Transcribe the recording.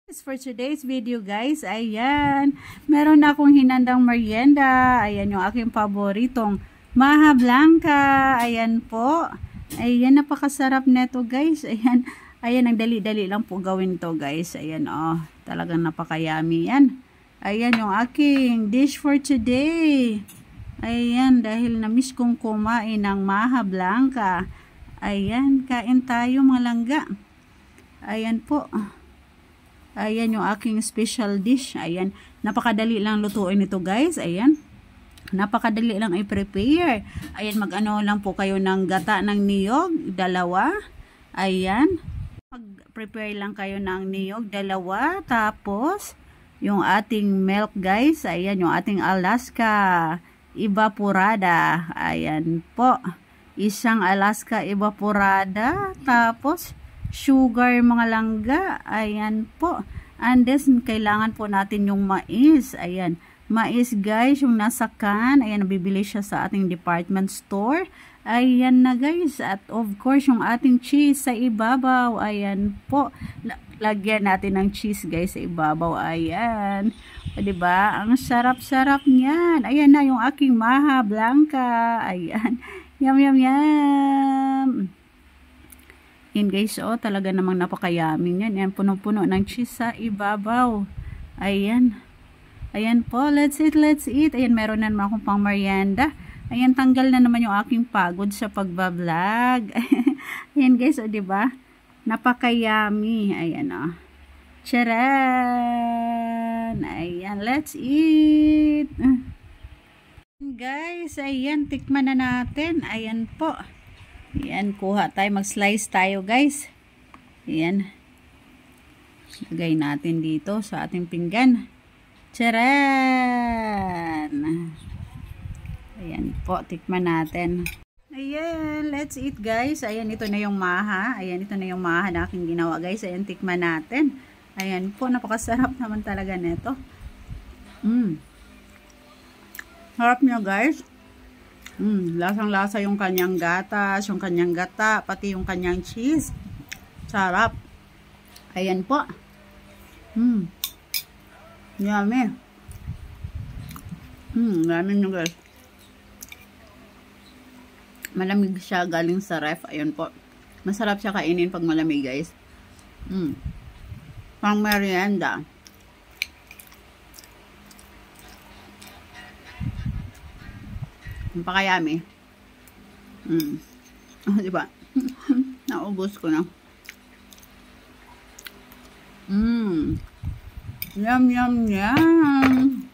For today's video guys, ayan, meron akong hinandang merienda. Ayan yung aking paboritong Maha Blanca. Ayan po. Ayan, napakasarap neto guys. Ayan, ayan, ang dali-dali lang po gawin to guys. Ayan, oh, talagang napakayami yan. Ayan yung aking dish for today. Ayan, dahil na-miss kong kumain ng Maha Blanca. Ayan, kain tayo mga langga. Ayan po. Ayan yung aking special dish. Ayan, napakadali lang lutuin ito guys. Ayan, napakadali lang i-prepare. Ayan, mag-ano lang po kayo ng gata ng niyog, dalawa. Ayan, mag-prepare lang kayo ng niyog, dalawa. Tapos, yung ating milk guys. Ayan, yung ating Alaska evaporada. Ayan po, isang Alaska evaporada. Tapos, sugar mga langga. Ayan po. And then, kailangan po natin yung mais. Ayan. Mais guys, yung nasa can. Ayan, nabibili siya sa ating department store. Ayan na guys. At of course, yung ating cheese sa ibabaw. Ayan po. Lagyan natin ng cheese guys sa ibabaw. Ayan. O, diba? Ang sarap-sarap niyan. Ayan na yung aking Maha Blanca. Ayan. Yum, yum, yum. Yan guys, oh, talaga namang napakayami yan. Yan, puno-puno ng cheese sa ibabaw. Ayan. Ayan po, let's eat, let's eat. Ayan, meron na naman akong pang merienda. Ayan, tanggal na naman yung aking pagod sa pagbablog. Ayan guys, oh, diba? Napakayami. Ayan, oh. Charan! Ayan, let's eat. Guys, ayan, tikman na natin. Ayan po. Ayan, kuha tayo. Mag-slice tayo, guys. Ayan. Lagay natin dito sa ating pinggan. Charan! Ayan po, tikman natin. Ayan, let's eat, guys. Ayan, ito na yung maha. Ayan, ito na yung maha na aking ginawa, guys. Ayan, tikman natin. Ayan po, napakasarap naman talaga nito. Harap nyo, guys. Lasang-lasa yung kanyang gatas, yung kanyang gata, pati yung kanyang cheese. Sarap. Ayan po. Yummy. Yummy nyo guys. Malamig siya galing sa ref. Ayan po. Masarap siya kainin pag malamig guys. Pang merienda. Napakayami. Diba? Naubos ko na. Yum, yum, yum.